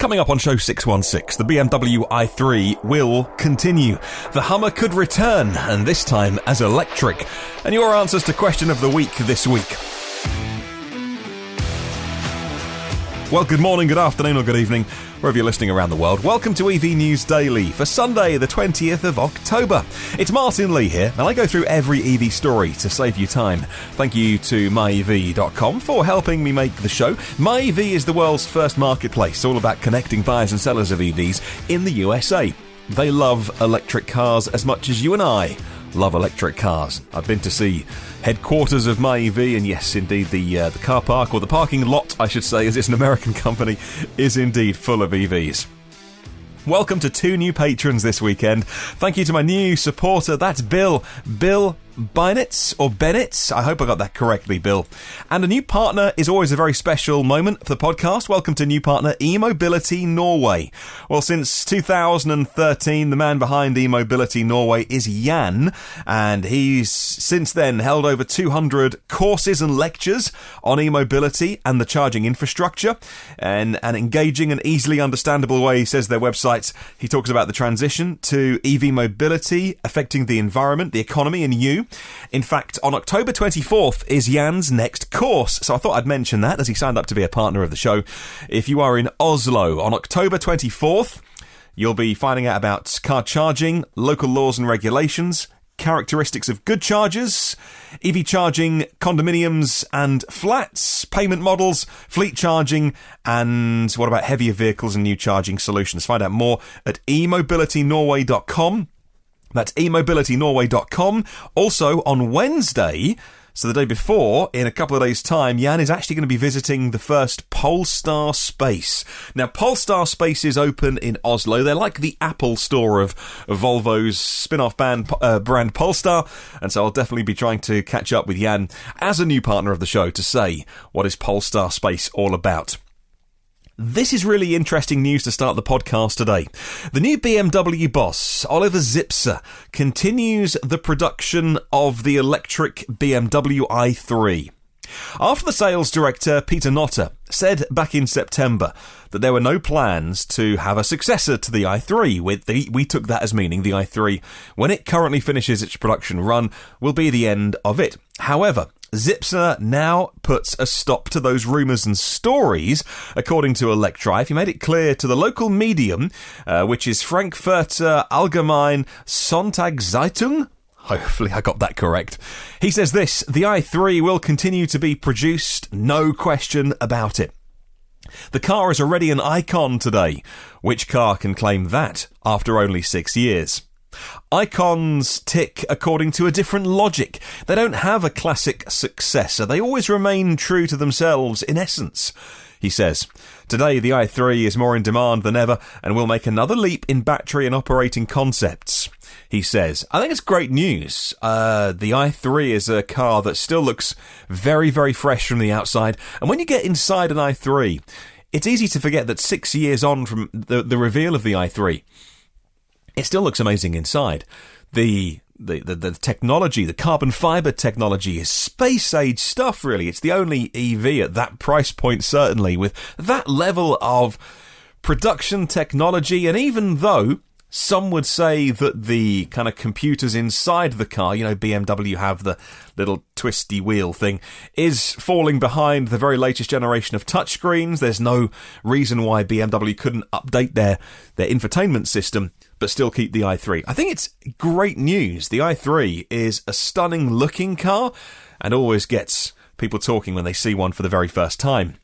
Coming up on show 616, the BMW i3 will continue. The Hummer could return, and this time as electric. And your answers to question of the week this week. Well, good morning, good afternoon, or good evening, wherever you're listening around the world. Welcome to EV News Daily for Sunday, the 20th of October. It's Martyn Lee here, and I go through every EV story to save you time. Thank you to myev.com for helping me make the show. MyEV is the world's first marketplace, all about connecting buyers and sellers of EVs in the USA. They love electric cars as much as you and I love electric cars. I've been to see headquarters of MyEV, and yes, indeed, the car park, or the parking lot, I should say, as it's an American company, is indeed full of EVs. Welcome to 2 new patrons this weekend. Thank you to my new supporter, that's Bill Beinitz, or Bennett. I hope I got that correctly, Bill. And a new partner is always a very special moment for the podcast. Welcome to new partner, EMOBILITY Norway. Well, since 2013, the man behind EMOBILITY Norway is Jan, and he's since then held over 200 courses and lectures on e-mobility and the charging infrastructure, and an engaging and easily understandable way, he says their website. He talks about the transition to EV mobility affecting the environment, the economy, and you. In fact, on October 24th is Jan's next course, so I thought I'd mention that as he signed up to be a partner of the show. If you are in Oslo on October 24th, you'll be finding out about car charging, local laws and regulations, characteristics of good chargers, EV charging, condominiums and flats, payment models, fleet charging, and what about heavier vehicles and new charging solutions. Find out more at emobilitynorway.com. That's emobilitynorway.com. Also on Wednesday, so the day before, in a couple of days' time, Jan is actually going to be visiting the first Polestar Space. Now, Polestar Space is open in Oslo. They're like the Apple store of Volvo's spin-off brand Polestar, and so I'll definitely be trying to catch up with Jan as a new partner of the show to say what is Polestar Space all about. This is really interesting news to start the podcast today. The new BMW boss, Oliver Zipse, continues the production of the electric BMW i3. After the sales director, Peter Notter, said back in September that there were no plans to have a successor to the i3, we took that as meaning the i3, when it currently finishes its production run, will be the end of it. However, Zipse now puts a stop to those rumours and stories, according to Electrife. He made it clear to the local medium, which is Frankfurter Allgemeine Sonntagszeitung. Hopefully I got that correct. He says this: the i3 will continue to be produced, no question about it. The car is already an icon today. Which car can claim that after only 6 years? Icons tick according to a different logic. They don't have a classic successor. They always remain true to themselves in essence. He says, today the i3 is more in demand than ever and will make another leap in battery and operating concepts. He says, I think it's great news. The i3 is a car that still looks very, very fresh from the outside. And when you get inside an i3, it's easy to forget that 6 years on from the reveal of the i3, it still looks amazing inside. The technology, the carbon fibre technology is space-age stuff, really. It's the only EV at that price point, certainly, with that level of production technology. And even though some would say that the kind of computers inside the car, you know, BMW have the little twisty wheel thing, is falling behind the very latest generation of touchscreens. There's no reason why BMW couldn't update their infotainment system, but still keep the i3. I think it's great news. The i3 is a stunning looking car and always gets people talking when they see one for the very first time.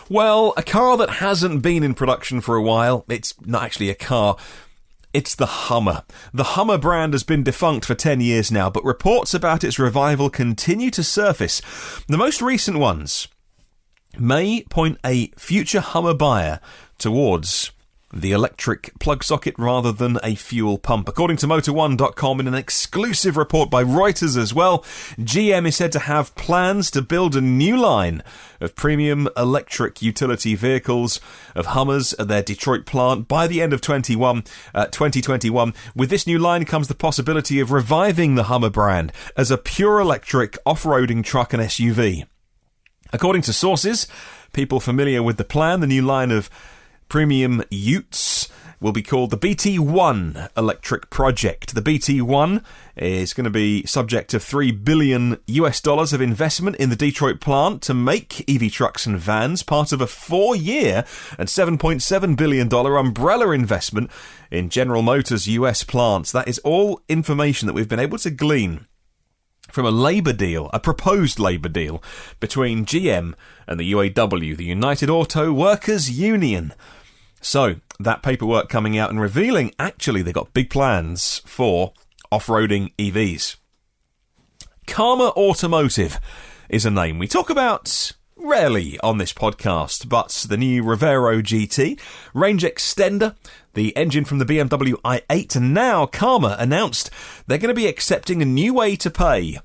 Well, a car that hasn't been in production for a while, it's not actually a car, it's the Hummer. The Hummer brand has been defunct for 10 years now, but reports about its revival continue to surface. The most recent ones may point a future Hummer buyer towards the electric plug socket rather than a fuel pump. According to Motor1.com, in an exclusive report by Reuters as well, GM is said to have plans to build a new line of premium electric utility vehicles of Hummers at their Detroit plant by the end of 2021. With this new line comes the possibility of reviving the Hummer brand as a pure electric off-roading truck and SUV. According to sources, people familiar with the plan, the new line of premium utes will be called the BT1 electric project. The BT1 is going to be subject to $3 billion of investment in the Detroit plant to make EV trucks and vans, part of a 4-year and $7.7 billion umbrella investment in General Motors' US plants. That is all information that we've been able to glean from a proposed labour deal between GM and the UAW, the United Auto Workers Union. So, that paperwork coming out and revealing, actually, they've got big plans for off-roading EVs. Karma Automotive is a name we talk about rarely on this podcast, but the new Revero GT, range extender, the engine from the BMW i8, and now Karma announced they're going to be accepting a new way to pay.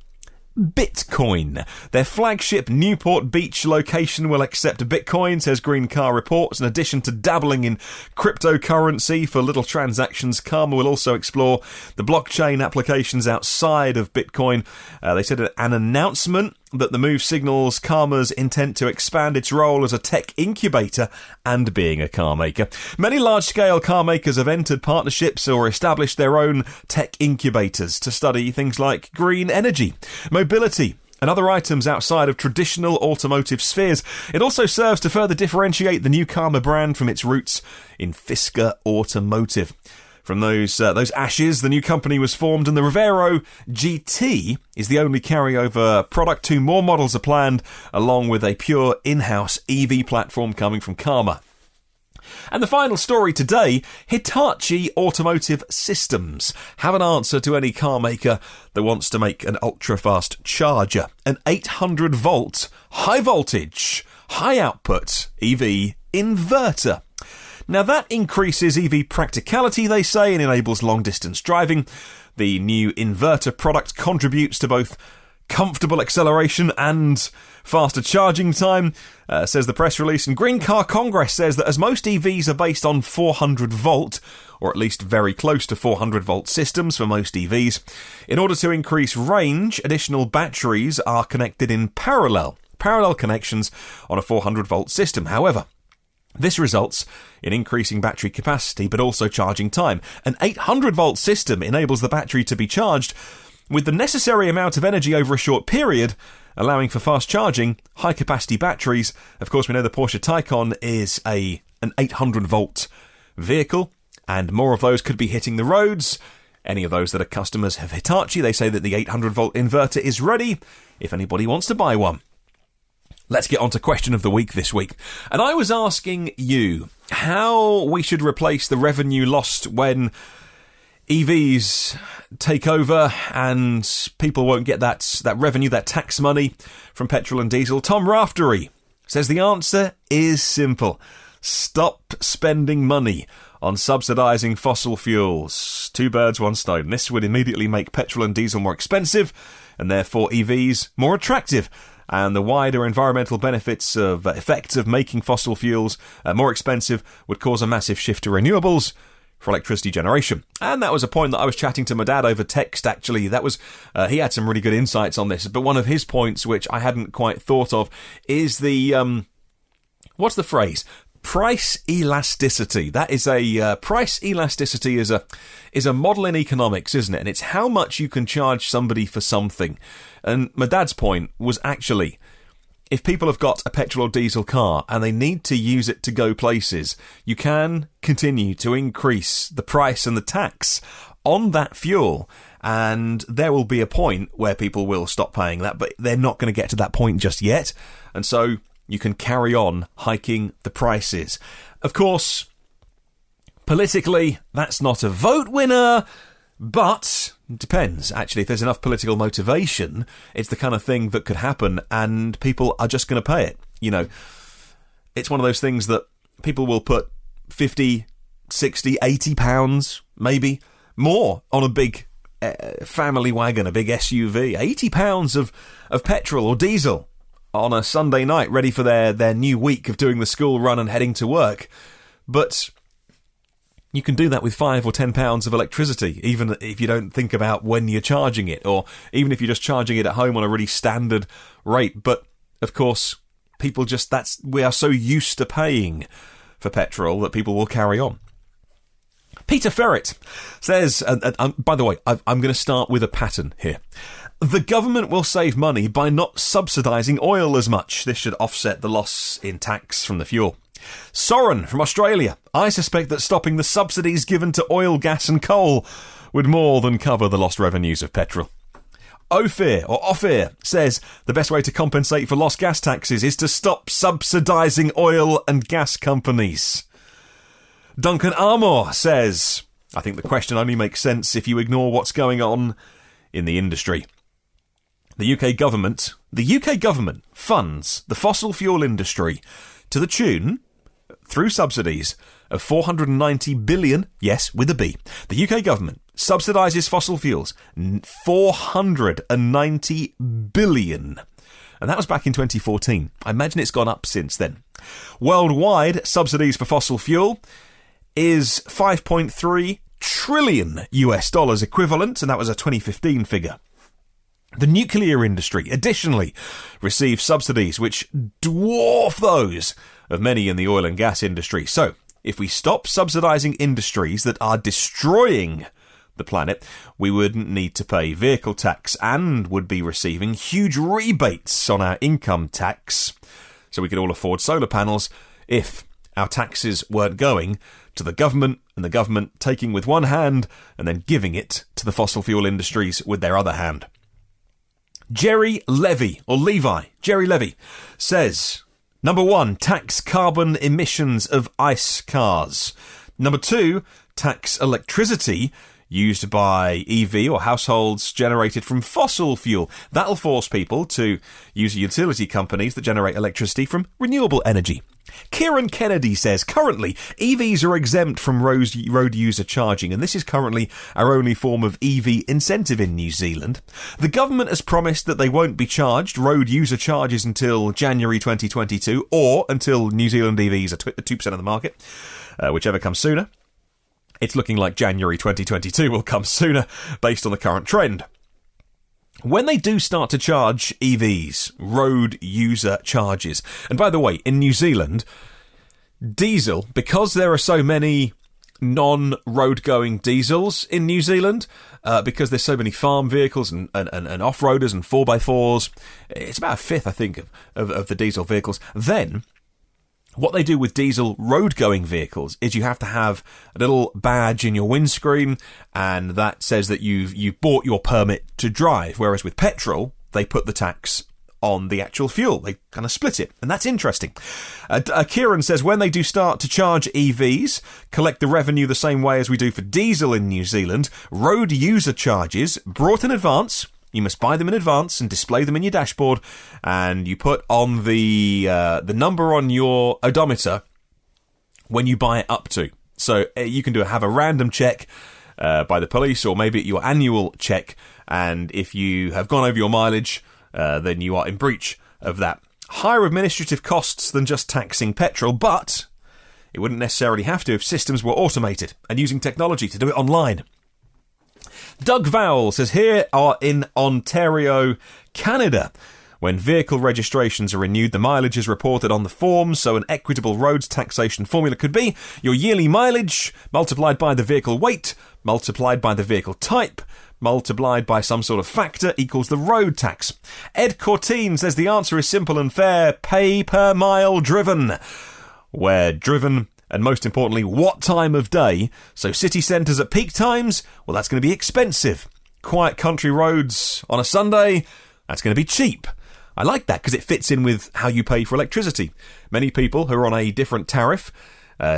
Bitcoin. Their flagship Newport Beach location will accept Bitcoin, says Green Car Reports. In addition to dabbling in cryptocurrency for little transactions, Karma will also explore the blockchain applications outside of Bitcoin. They said an announcement that the move signals Karma's intent to expand its role as a tech incubator and being a car maker. Many large-scale car makers have entered partnerships or established their own tech incubators to study things like green energy, mobility, and other items outside of traditional automotive spheres. It also serves to further differentiate the new Karma brand from its roots in Fisker Automotive. From those ashes, the new company was formed, and the Revero GT is the only carryover product. 2 more models are planned, along with a pure in-house EV platform coming from Karma. And the final story today, Hitachi Automotive Systems have an answer to any car maker that wants to make an ultra-fast charger. An 800-volt, high-voltage, high-output EV inverter. Now that increases EV practicality, they say, and enables long-distance driving. The new inverter product contributes to both comfortable acceleration and faster charging time, says the press release. And Green Car Congress says that as most EVs are based on 400-volt, or at least very close to 400-volt systems for most EVs, in order to increase range, additional batteries are connected in parallel connections on a 400-volt system. However, this results in increasing battery capacity, but also charging time. An 800-volt system enables the battery to be charged with the necessary amount of energy over a short period, allowing for fast charging, high-capacity batteries. Of course, we know the Porsche Taycan is an 800-volt vehicle, and more of those could be hitting the roads. Any of those that are customers of Hitachi, they say that the 800-volt inverter is ready if anybody wants to buy one. Let's get on to question of the week this week. And I was asking you how we should replace the revenue lost when EVs take over and people won't get that revenue, that tax money from petrol and diesel. Tom Raftery says the answer is simple. Stop spending money on subsidising fossil fuels. 2 birds, 1 stone. This would immediately make petrol and diesel more expensive and therefore EVs more attractive. And the wider environmental benefits of effects of making fossil fuels more expensive would cause a massive shift to renewables for electricity generation. And that was a point that I was chatting to my dad over text, actually. That was he had some really good insights on this. But one of his points, which I hadn't quite thought of, is the what's the phrase? Price elasticity. That is price elasticity is a model in economics, isn't it? And it's how much you can charge somebody for something. And my dad's point was actually, if people have got a petrol or diesel car and they need to use it to go places, you can continue to increase the price and the tax on that fuel. And there will be a point where people will stop paying that, but they're not going to get to that point just yet. And so you can carry on hiking the prices. Of course, politically, that's not a vote winner, but it depends. Actually, if there's enough political motivation, it's the kind of thing that could happen and people are just going to pay it. You know, it's one of those things that people will put 50, 60, 80 pounds, maybe more, on a big family wagon, a big SUV. 80 pounds of petrol or diesel on a Sunday night, ready for their new week of doing the school run and heading to work. But you can do that with 5 or 10 pounds of electricity, even if you don't think about when you're charging it, or even if you're just charging it at home on a really standard rate. But, of course, people we are so used to paying for petrol that people will carry on. Peter Ferret says, by the way, I'm going to start with a pattern here. The government will save money by not subsidising oil as much. This should offset the loss in tax from the fuel. Soren from Australia. I suspect that stopping the subsidies given to oil, gas and coal would more than cover the lost revenues of petrol. Ophir says the best way to compensate for lost gas taxes is to stop subsidising oil and gas companies. Duncan Amor says, I think the question only makes sense if you ignore what's going on in the industry. The UK government funds the fossil fuel industry to the tune, through subsidies, of 490 billion, yes, with a B. The UK government subsidises fossil fuels, 490 billion. And that was back in 2014. I imagine it's gone up since then. Worldwide, subsidies for fossil fuel is 5.3 trillion US dollars equivalent, and that was a 2015 figure. The nuclear industry, additionally, receives subsidies which dwarf those of many in the oil and gas industry. So, if we stop subsidising industries that are destroying the planet, we wouldn't need to pay vehicle tax and would be receiving huge rebates on our income tax. So we could all afford solar panels if our taxes weren't going to the government, and the government taking with one hand and then giving it to the fossil fuel industries with their other hand. Jerry Levy says, number 1, tax carbon emissions of ICE cars. Number 2, tax electricity used by EV or households generated from fossil fuel. That'll force people to use utility companies that generate electricity from renewable energy. Kirin Kennedy says, currently, EVs are exempt from road user charging, and this is currently our only form of EV incentive in New Zealand. The government has promised that they won't be charged road user charges until January 2022, or until New Zealand EVs are 2% of the market, whichever comes sooner. It's looking like January 2022 will come sooner, based on the current trend. When they do start to charge EVs, road user charges, and by the way, in New Zealand, diesel, because there are so many non-road going diesels in New Zealand, because there's so many farm vehicles and off-roaders and 4x4s, it's about a fifth, I think, of the diesel vehicles. Then, what they do with diesel road-going vehicles is you have to have a little badge in your windscreen, and that says that you've bought your permit to drive, whereas with petrol, they put the tax on the actual fuel. They kind of split it, and that's interesting. Kirin says, when they do start to charge EVs, collect the revenue the same way as we do for diesel in New Zealand, road user charges brought in advance. You must buy them in advance and display them in your dashboard, and you put on the number on your odometer when you buy it up to. So you can have a random check by the police, or maybe your annual check, and if you have gone over your mileage, then you are in breach of that. Higher administrative costs than just taxing petrol, but it wouldn't necessarily have to if systems were automated and using technology to do it online. Doug Vowell says, here are in Ontario, Canada. When vehicle registrations are renewed, the mileage is reported on the form, so an equitable roads taxation formula could be your yearly mileage multiplied by the vehicle weight, multiplied by the vehicle type, multiplied by some sort of factor equals the road tax. Ed Cortine says the answer is simple and fair, pay per mile driven. Where driven, and most importantly, what time of day. So city centres at peak times, well, that's going to be expensive. Quiet country roads on a Sunday, that's going to be cheap. I like that because it fits in with how you pay for electricity. Many people who are on a different tariff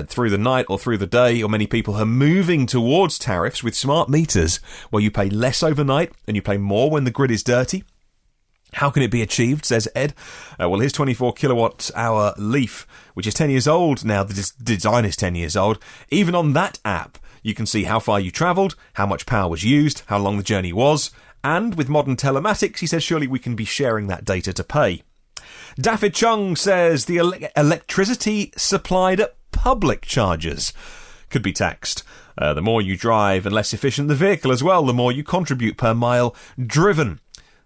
through the night or through the day, or many people are moving towards tariffs with smart meters where you pay less overnight and you pay more when the grid is dirty. How can it be achieved, says Ed? Well, his 24 kilowatt hour Leaf, which is 10 years old now, the design is 10 years old. Even on that app, you can see how far you travelled, how much power was used, how long the journey was. And with modern telematics, he says surely we can be sharing that data to pay. Daffyd Chung says the electricity supplied at public chargers could be taxed. The more you drive and less efficient the vehicle as well, the more you contribute per mile driven.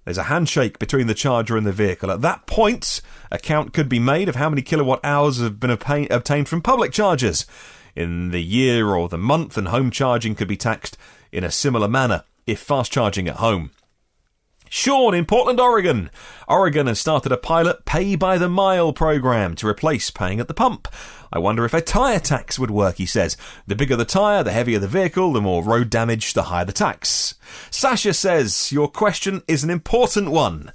there's a handshake between the charger and the vehicle. At that point, a count could be made of how many kilowatt hours have been obtained from public chargers in the year or the month, and home charging could be taxed in a similar manner if fast charging at home. Shaun in Portland, Oregon. Oregon has started a pilot pay-by-the-mile program to replace paying at the pump. I wonder if a tyre tax would work, he says. The bigger the tyre, the heavier the vehicle, the more road damage, the higher the tax. Sasha says, your question is an important one.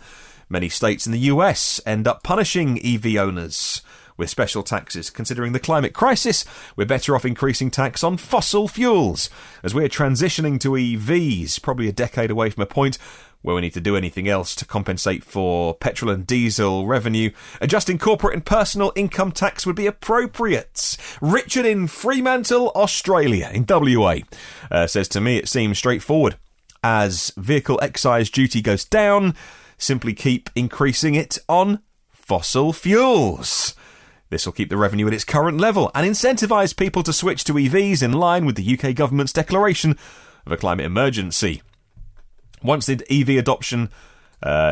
Many states in the US end up punishing EV owners with special taxes. Considering the climate crisis, we're better off increasing tax on fossil fuels, as we're transitioning to EVs, probably a decade away from a point where we need to do anything else to compensate for petrol and diesel revenue. Adjusting corporate and personal income tax would be appropriate. Richard in Fremantle, Australia, in WA, says, to me it seems straightforward. As vehicle excise duty goes down, simply keep increasing it on fossil fuels. This will keep the revenue at its current level and incentivise people to switch to EVs in line with the UK government's declaration of a climate emergency. Once the EV adoption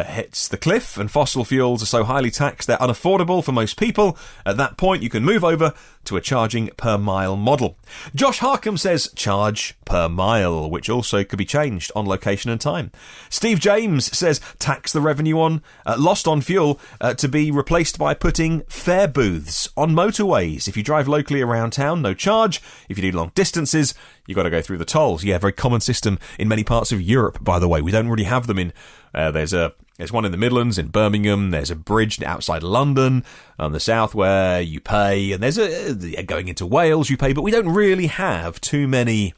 hits the cliff and fossil fuels are so highly taxed they're unaffordable for most people, at that point you can move over to a charging per mile model. Josh Harkham says charge per mile, which also could be changed on location and time. Steve James says tax the revenue on lost on fuel to be replaced by putting fare booths on motorways. If you drive locally around town, no charge. If you do long distances, you've got to go through the tolls. Yeah, very common system in many parts of Europe, by the way. We don't really have them in there's one in the Midlands, in Birmingham. There's a bridge outside London on the south where you pay, and there's going into Wales you pay, but we don't really have too many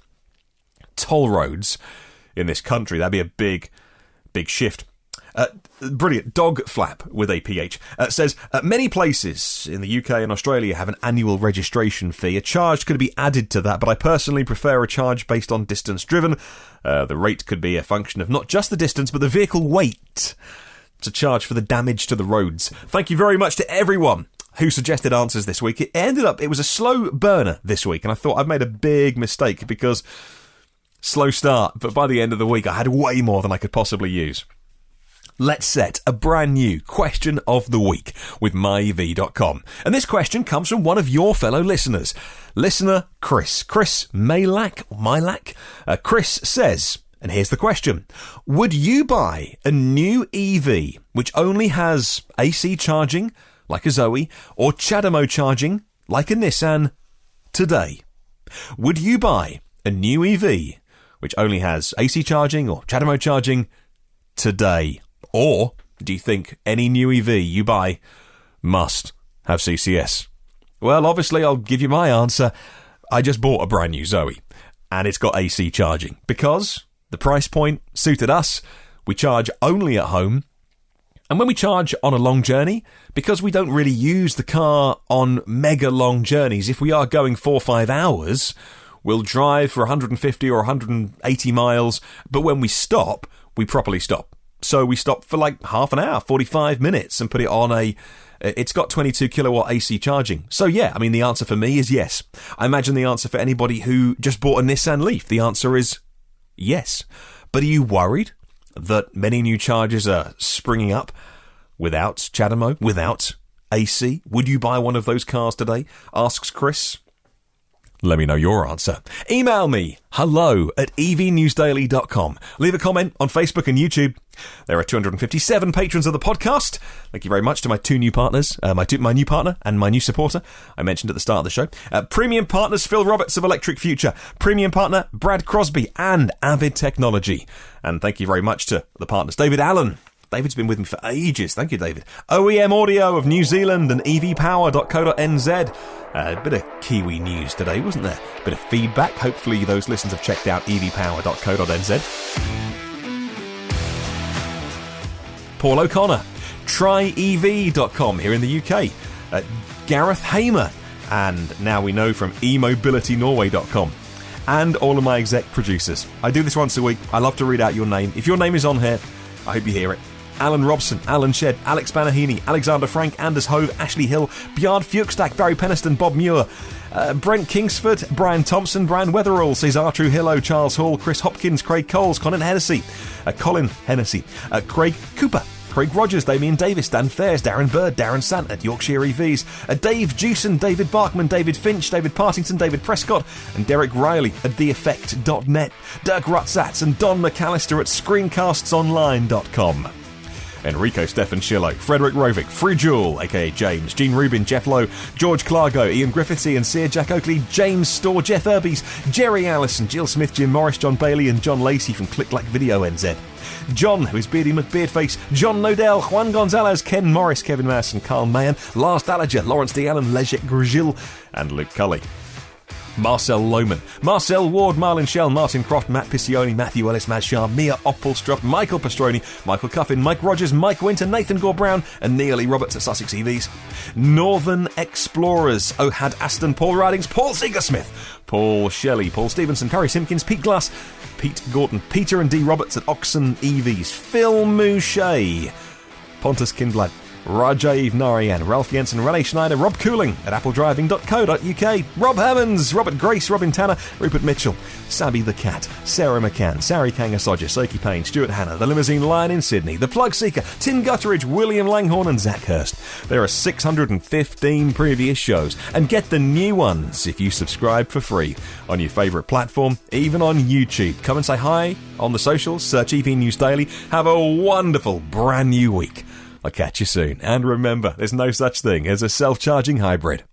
toll roads in this country. That'd be a big shift. Brilliant. Dog Flap with a PH says, many places in the UK and Australia have an annual registration fee. A charge could be added to that, but I personally prefer a charge based on distance driven. The rate could be a function of not just the distance, but the vehicle weight, to charge for the damage to the roads. Thank you very much to everyone who suggested answers this week. It was a slow burner this week, and I thought I'd made a big mistake because slow start, but by the end of the week I had way more than I could possibly use. Let's set a brand new question of the week with myev.com. And this question comes from one of your fellow listeners. Listener Chris Malak. Chris says, and here's the question. Would you buy a new EV which only has AC charging, like a Zoe, or CHAdeMO charging, like a Nissan, today? Would you buy a new EV which only has AC charging or CHAdeMO charging today? Or do you think any new EV you buy must have CCS? Well, obviously, I'll give you my answer. I just bought a brand new Zoe, and it's got AC charging because the price point suited us. We charge only at home. And when we charge on a long journey, because we don't really use the car on mega long journeys, if we are going 4 or 5 hours, we'll drive for 150 or 180 miles. But when we stop, we properly stop. So we stop for like half an hour, 45 minutes, and put it on it's got 22 kilowatt AC charging. So yeah, I mean, the answer for me is yes. I imagine the answer for anybody who just bought a Nissan Leaf, the answer is yes. But are you worried that many new chargers are springing up without CHAdeMO, without AC? Would you buy one of those cars today? Asks Chris. Let me know your answer. Email me, hello@evnewsdaily.com. Leave a comment on Facebook and YouTube. There are 257 patrons of the podcast. Thank you very much to my two new partners, my new partner and my new supporter I mentioned at the start of the show. Premium partners, Phil Roberts of Electric Future. Premium partner, Brad Crosby and Avid Technology. And thank you very much to the partners, David Allen. David's been with me for ages. Thank you, David. OEM Audio of New Zealand and evpower.co.nz. A bit of Kiwi news today, wasn't there? A bit of feedback. Hopefully those listeners have checked out evpower.co.nz. Paul O'Connor. TryEV.com here in the UK. Gareth Hamer. And now we know from EMOBILITYNorway.com. And all of my exec producers. I do this once a week. I love to read out your name. If your name is on here, I hope you hear it. Alan Robson, Alan Shedd, Alex Banahini, Alexander Frank, Anders Hove, Ashley Hill, Bjard Fuchstak, Barry Peniston, Bob Muir, Brent Kingsford, Brian Thompson, Brian Weatherall, Cesar Trujillo, Charles Hall, Chris Hopkins, Craig Coles, Colin Hennessy, Craig Cooper, Craig Rogers, Damien Davis, Dan Fairs, Darren Bird, Darren Sant at Yorkshire EVs, Dave Jewson, David Barkman, David Finch, David Partington, David Prescott, and Derek Riley at TheEffect.net, Dirk Rutzatz and Don McAllister at ScreencastsOnline.com. Enrico Stefan Schillo, Frederick Rovick, Free Jewel, aka James, Gene Rubin, Jeff Lowe, George Clargo, Ian Griffithsy and Sear, Jack Oakley, James Storr, Jeff Irbies, Jerry Allison, Jill Smith, Jim Morris, John Bailey and John Lacey from Click Like Video NZ. John, who is Beardy McBeardface, John Nodell, Juan Gonzalez, Ken Morris, Kevin Mass and Carl Mahan, Lars Dallager, Lawrence D. Allen, Lejek Grugil and Luke Cully. Marcel Lohman, Marcel Ward, Marlon Shell, Martin Croft, Matt Piccioni, Matthew Ellis, Maz Shah, Mia Oppelstrup, Michael Pastroni, Michael Cuffin, Mike Rogers, Mike Winter, Nathan Gore Brown and Neil E. Roberts at Sussex EVs. Northern Explorers, Ohad Aston, Paul Ridings, Paul Seegersmith, Paul Shelley, Paul Stevenson, Perry Simpkins, Pete Glass, Pete Gorton, Peter and D. Roberts at Oxon EVs, Phil Mouchet, Pontus Kindblad, Rajiv Narayan, Ralph Jensen, Rene Schneider, Rob Cooling at appledriving.co.uk, Rob Hermans, Robert Grace, Robin Tanner, Rupert Mitchell, Sabby the Cat, Sarah McCann, Sari Kangasoja, Soki Payne, Stuart Hanna, The Limousine Lion in Sydney, The Plug Seeker, Tim Gutteridge, William Langhorne and Zach Hurst. There are 615 previous shows and get the new ones if you subscribe for free on your favourite platform, even on YouTube. Come and say hi on the socials, search EV News Daily. Have a wonderful brand new week. I'll catch you soon. And remember, there's no such thing as a self-charging hybrid.